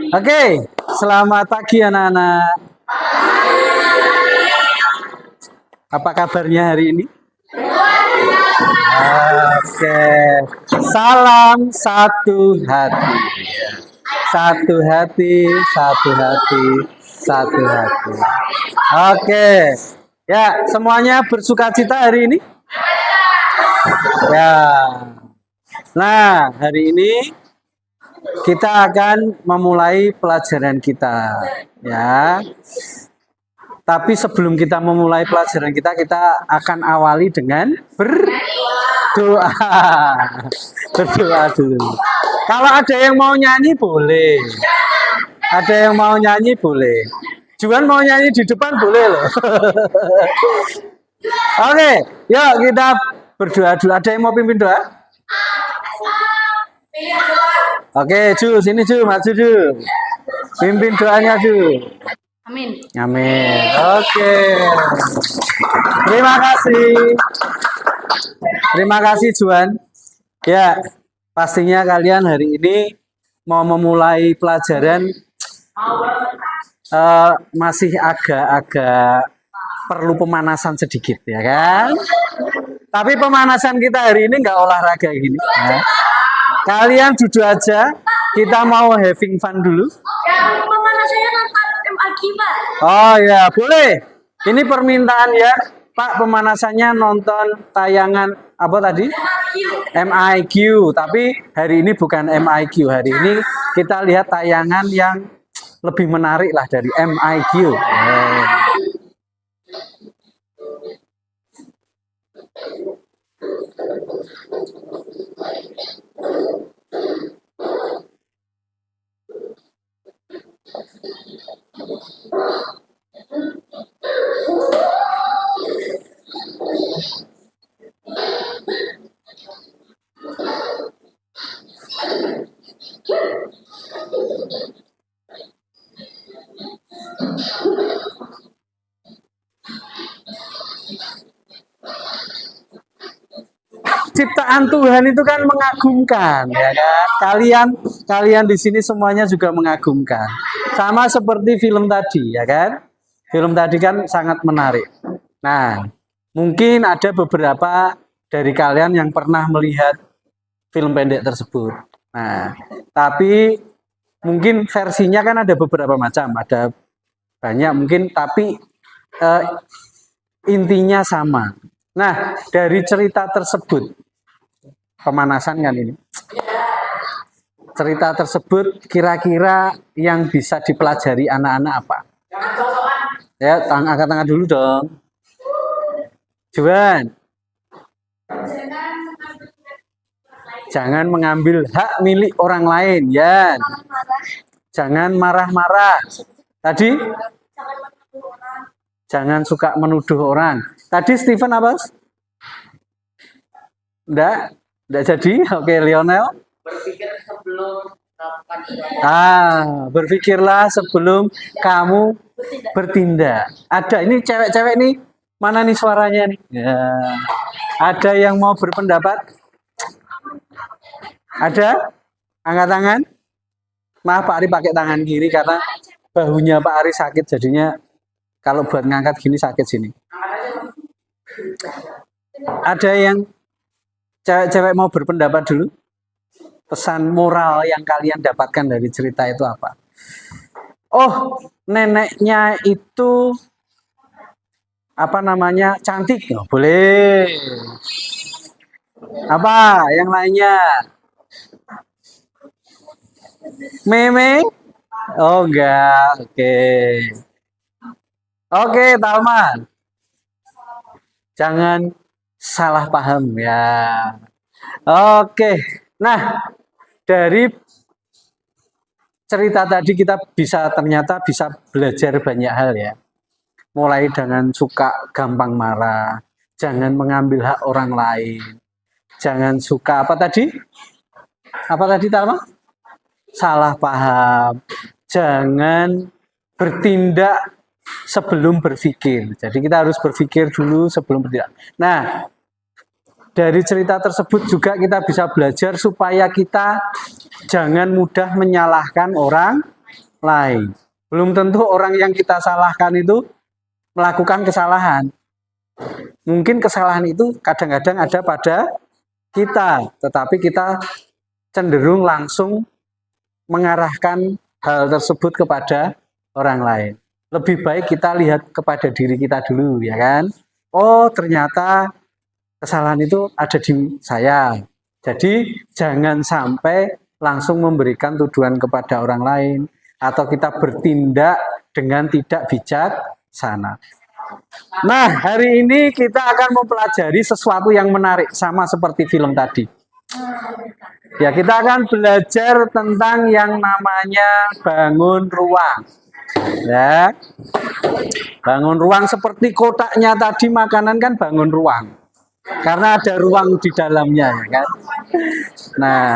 Oke, selamat pagi anak-anak. Apa kabarnya hari ini? Oke, salam satu hati. Satu hati, satu hati, satu hati. Oke, ya semuanya bersukacita hari ini? Ya. Nah, hari ini kita akan memulai pelajaran kita, ya. Tapi sebelum kita memulai pelajaran kita akan awali dengan berdoa. Berdoa dulu. Kalau ada yang mau nyanyi boleh. Ada yang mau nyanyi boleh. Juan mau nyanyi di depan boleh loh. Oke, yuk kita berdoa dulu. Ada yang mau pimpin doa? Oke, Ju, sini Ju, maju Ju. Pimpin doanya Ju. Amin. Amin. Oke. Terima kasih. Terima kasih Juan. Ya, pastinya kalian hari ini mau memulai pelajaran masih agak-agak perlu pemanasan sedikit, ya kan? Tapi pemanasan kita hari ini nggak olahraga gini. Ya. Kalian duduk aja. Kita mau having fun dulu. Ya, pemanasannya nonton MIQ, Pak. Oh ya, boleh. Ini permintaan ya, Pak. Pemanasannya nonton tayangan apa tadi? MIQ. Tapi hari ini bukan MIQ. Hari ini kita lihat tayangan yang lebih menarik lah dari MIQ. Ciptaan Tuhan itu kan mengagumkan, ya kan? Kalian di sini semuanya juga mengagumkan. Sama seperti film tadi, ya kan? Film tadi kan sangat menarik. Nah, mungkin ada beberapa dari kalian yang pernah melihat film pendek tersebut. Nah, tapi mungkin versinya kan ada beberapa macam, ada banyak mungkin, tapi intinya sama. Nah, dari cerita tersebut, pemanasan kan ini. Cerita tersebut kira-kira yang bisa dipelajari anak-anak apa? Ya, angkat tangan dulu dong. Juan. Jangan mengambil hak milik orang lain, ya. Jangan marah-marah. Tadi? Jangan suka menuduh orang. Tadi Steven apa? Enggak jadi. Oke, Lionel. Berpikir sebelum melakukan berpikirlah sebelum kamu bertindak. Ada ini cewek-cewek nih. Mana nih suaranya nih? Ya. Ada yang mau berpendapat? Ada? Angkat tangan. Maaf Pak Ari pakai tangan kiri karena bahunya Pak Ari sakit, jadinya kalau buat ngangkat gini sakit sini. Ada yang cewek-cewek mau berpendapat dulu? Pesan moral yang kalian dapatkan dari cerita itu apa? Oh, neneknya itu apa namanya? Cantik. Oh, boleh. Apa yang lainnya? Meme? Oh enggak. Oke. Oke, Talman. Jangan salah paham ya. Oke. Nah, dari cerita tadi kita ternyata bisa belajar banyak hal ya. Mulai dengan suka gampang marah, jangan mengambil hak orang lain, jangan suka apa tadi? Apa tadi Talma? Salah paham, jangan bertindak sebelum berpikir. Jadi kita harus berpikir dulu sebelum bertindak. Nah, dari cerita tersebut juga kita bisa belajar supaya kita jangan mudah menyalahkan orang lain. Belum tentu orang yang kita salahkan itu melakukan kesalahan. Mungkin kesalahan itu kadang-kadang ada pada kita, tetapi kita cenderung langsung mengarahkan hal tersebut kepada orang lain. Lebih baik kita lihat kepada diri kita dulu, ya kan? Oh, ternyata kesalahan itu ada di saya. Jadi jangan sampai langsung memberikan tuduhan kepada orang lain atau kita bertindak dengan tidak bijaksana. Nah, hari ini kita akan mempelajari sesuatu yang menarik, sama seperti film tadi. Ya, kita akan belajar tentang yang namanya bangun ruang. Ya, bangun ruang seperti kotaknya tadi, makanan kan bangun ruang. Karena ada ruang di dalamnya, ya kan? Nah,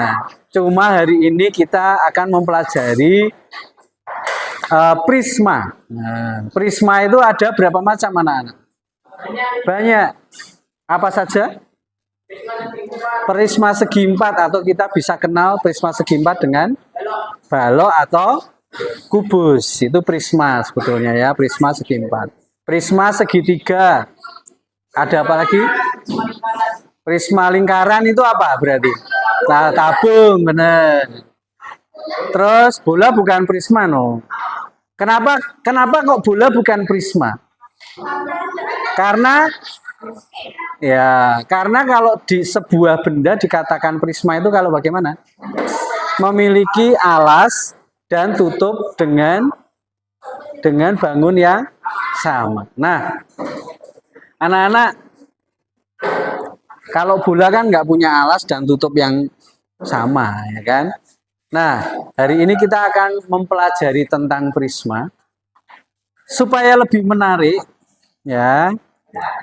cuma hari ini kita akan mempelajari prisma. Nah, prisma itu ada berapa macam anak-anak? Banyak. Apa saja? Prisma segi empat, atau kita bisa kenal prisma segi empat dengan balok atau kubus. Itu prisma sebetulnya ya, prisma segi empat. Prisma segitiga. Ada apa lagi? Prisma lingkaran itu apa berarti? Tabung, benar. Terus bola bukan prisma, no. Kenapa kok bola bukan prisma? Karena kalau di sebuah benda dikatakan prisma itu kalau bagaimana? Memiliki alas dan tutup dengan bangun yang sama. Nah, anak-anak, kalau bola kan nggak punya alas dan tutup yang sama, ya kan? Nah, hari ini kita akan mempelajari tentang prisma. Supaya lebih menarik, ya,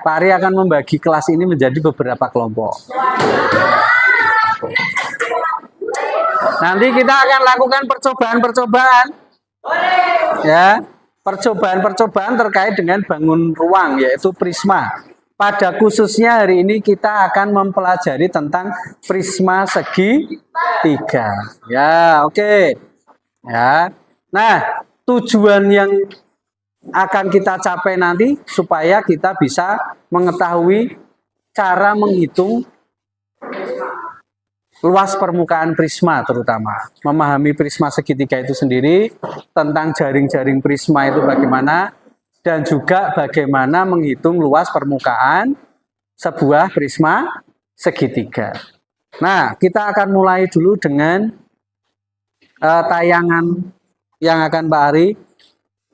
Pak Ari akan membagi kelas ini menjadi beberapa kelompok. Nanti kita akan lakukan percobaan-percobaan. Ya, percobaan-percobaan terkait dengan bangun ruang, yaitu prisma. Pada khususnya hari ini kita akan mempelajari tentang prisma segitiga. Ya, oke. Ya. Nah, tujuan yang akan kita capai nanti supaya kita bisa mengetahui cara menghitung luas permukaan prisma, terutama memahami prisma segitiga itu sendiri, tentang jaring-jaring prisma itu bagaimana, dan juga bagaimana menghitung luas permukaan sebuah prisma segitiga. Nah, kita akan mulai dulu dengan tayangan yang akan Pak Ari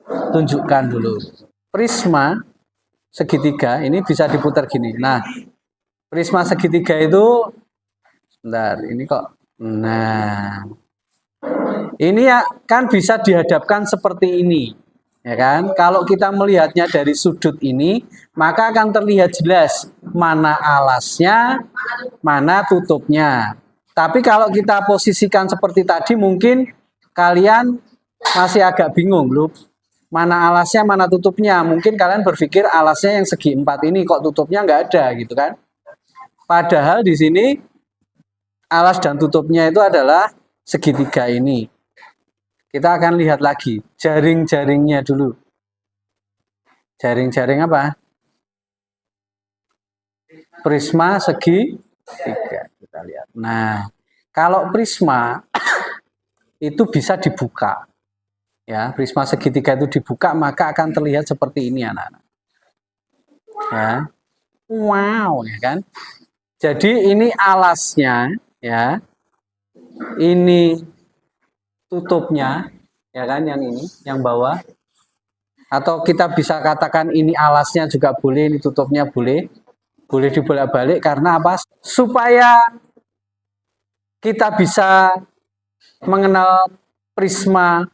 tunjukkan dulu. Prisma segitiga ini bisa diputar gini. Nah, prisma segitiga itu, sebentar, ini kok. Nah, ini ya kan bisa dihadapkan seperti ini. Ya kan? Kalau kita melihatnya dari sudut ini, maka akan terlihat jelas mana alasnya, mana tutupnya. Tapi kalau kita posisikan seperti tadi, mungkin kalian masih agak bingung loh. Mana alasnya, mana tutupnya. Mungkin kalian berpikir alasnya yang segi empat ini, kok tutupnya nggak ada gitu kan. Padahal di sini alas dan tutupnya itu adalah segitiga ini. Kita akan lihat lagi jaring-jaringnya dulu. Jaring-jaring apa? Prisma segitiga. Kita lihat. Nah, kalau prisma itu bisa dibuka. Ya, prisma segitiga itu dibuka, maka akan terlihat seperti ini, anak-anak. Ya. Wow, ya kan? Jadi ini alasnya, ya. Ini tutupnya, ya kan, yang ini, yang bawah. Atau kita bisa katakan ini alasnya juga boleh, ini tutupnya boleh. Boleh dibolak-balik, karena apa? Supaya kita bisa mengenal prisma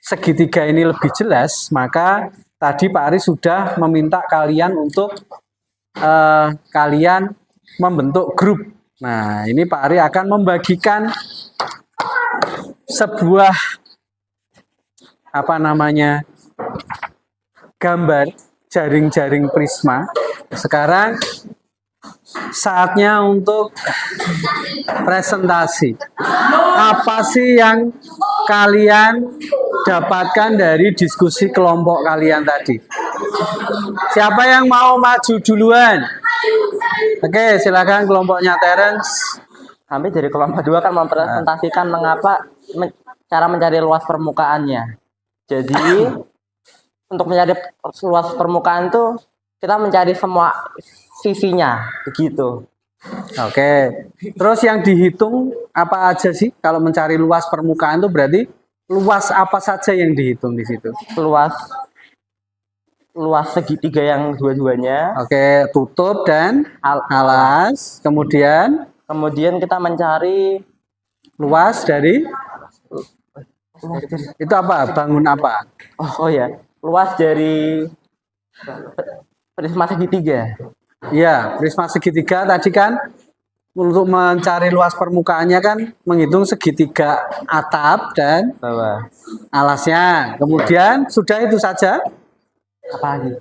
segitiga ini lebih jelas, maka tadi Pak Ari sudah meminta kalian untuk kalian membentuk grup. Nah, ini Pak Ari akan membagikan sebuah gambar jaring-jaring prisma. Sekarang saatnya untuk presentasi. Apa sih yang kalian dapatkan dari diskusi kelompok kalian tadi? Siapa yang mau maju duluan? Oke, silakan kelompoknya Terence. Kami dari kelompok 2 kan mempresentasikan mengapa cara mencari luas permukaannya. Jadi untuk mencari luas permukaan itu kita mencari semua sisinya, begitu. Oke. Terus yang dihitung apa aja sih? Kalau mencari luas permukaan itu berarti luas apa saja yang dihitung di situ? Luas segitiga yang dua-duanya. Oke, tutup dan alas. Kemudian kita mencari luas dari itu apa? Bangun apa? oh ya, luas dari prisma segitiga. Iya, prisma segitiga tadi kan untuk mencari luas permukaannya kan menghitung segitiga atap dan Bawah. alasnya. Kemudian sudah itu saja. Apa lagi?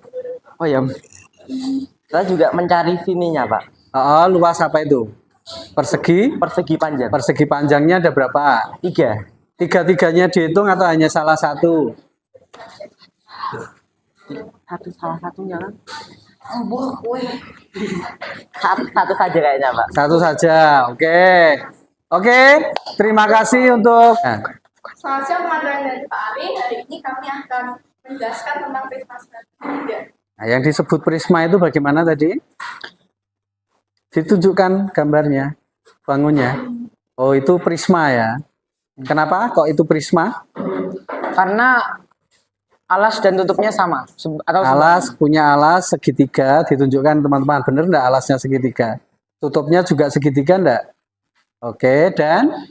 Oh ya, kita juga mencari sininya, Pak. Oh, luas apa itu? Persegi Panjang. Persegi panjangnya ada berapa? 3. Tiga-tiganya dihitung atau hanya salah satu? Salah satunya kan? Satu saja kayaknya, Pak. Satu saja. Oke, terima kasih untuk Selamat siang teman-teman dari Pak Ari. Hari ini kami akan menjelaskan tentang prisma segitiga. Nah, yang disebut prisma itu bagaimana tadi? Ditunjukkan gambarnya, bangunnya. Oh, itu prisma ya. Kenapa kok itu prisma? Karena alas dan tutupnya sama. Punya alas segitiga, ditunjukkan teman-teman. Bener enggak alasnya segitiga? Tutupnya juga segitiga enggak? Oke, dan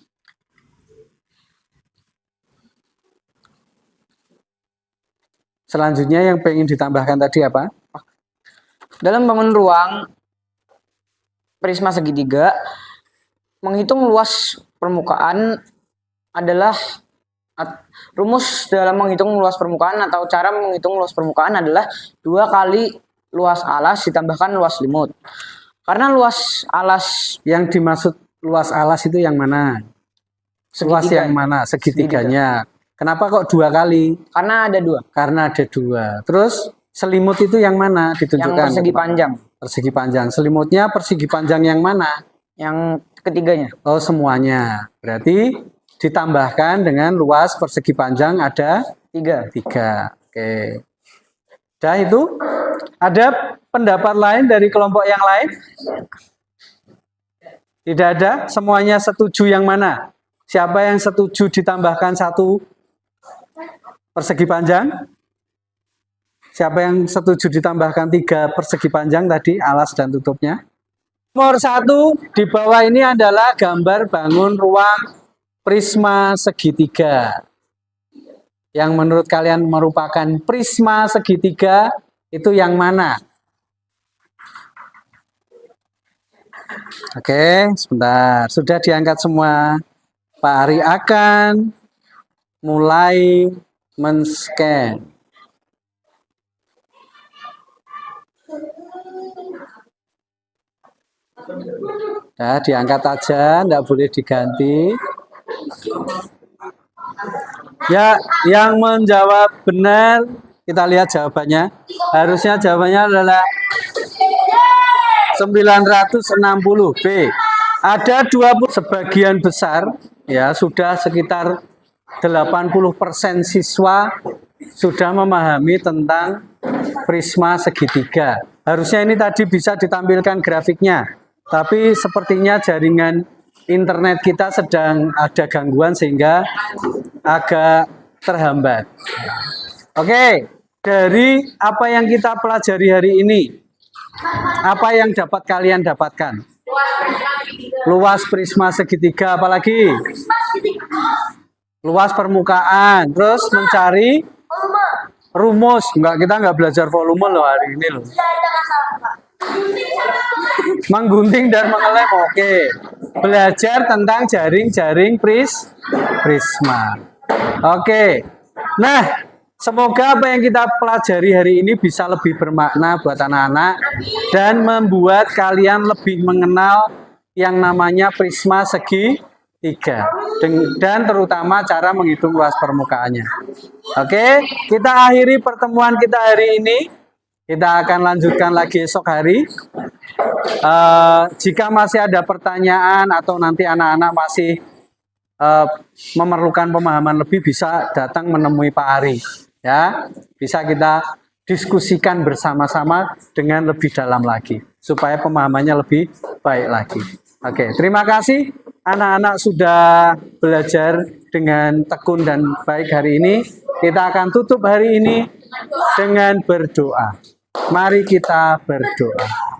selanjutnya yang pengen ditambahkan tadi apa? Dalam bangun ruang prisma segitiga, menghitung luas permukaan adalah rumus dalam menghitung luas permukaan atau cara menghitung luas permukaan adalah 2 kali luas alas ditambahkan luas limut. Karena luas alas yang dimaksud luas alas itu yang mana? Luas yang mana? Segitiganya. Kenapa kok 2 kali? Karena ada 2. Karena ada 2. Terus selimut itu yang mana? Ditunjukkan. Yang persegi panjang. Persegi panjang. Selimutnya persegi panjang yang mana? Yang ketiganya. Oh, semuanya. Berarti ditambahkan dengan luas persegi panjang ada 3. Oke. Dah itu. Ada pendapat lain dari kelompok yang lain? Tidak ada? Semuanya setuju yang mana? Siapa yang setuju ditambahkan 1 persegi panjang? Siapa yang setuju ditambahkan 3 persegi panjang tadi, alas dan tutupnya? Nomor 1 di bawah ini adalah gambar bangun ruang prisma segitiga. Yang menurut kalian merupakan prisma segitiga itu yang mana? Oke, sebentar. Sudah diangkat semua. Pak Ari akan mulai men-scan. Nah, diangkat aja, enggak boleh diganti. Ya, yang menjawab benar, kita lihat jawabannya. Harusnya jawabannya adalah 960 B. Ada 20 sebagian besar ya sudah sekitar 80% siswa sudah memahami tentang prisma segitiga. Harusnya ini tadi bisa ditampilkan grafiknya, tapi sepertinya jaringan internet kita sedang ada gangguan sehingga agak terhambat. Oke, dari apa yang kita pelajari hari ini, apa yang dapat kalian dapatkan? Luas prisma segitiga, apalagi? Luas permukaan, terus mencari rumus. Kita nggak belajar volume loh hari ini loh. Menggunting dan mengelem, oke. Belajar tentang jaring-jaring prisma. Oke. Nah, semoga apa yang kita pelajari hari ini bisa lebih bermakna buat anak-anak dan membuat kalian lebih mengenal yang namanya prisma segitiga. dan terutama cara menghitung luas permukaannya. Oke, kita akhiri pertemuan kita hari ini. Kita akan lanjutkan lagi esok hari. Jika masih ada pertanyaan atau nanti anak-anak masih memerlukan pemahaman lebih, bisa datang menemui Pak Ari. Ya, bisa kita diskusikan bersama-sama dengan lebih dalam lagi supaya pemahamannya lebih baik lagi. Oke, terima kasih anak-anak sudah belajar dengan tekun dan baik hari ini. Kita akan tutup hari ini dengan berdoa. Mari kita berdoa.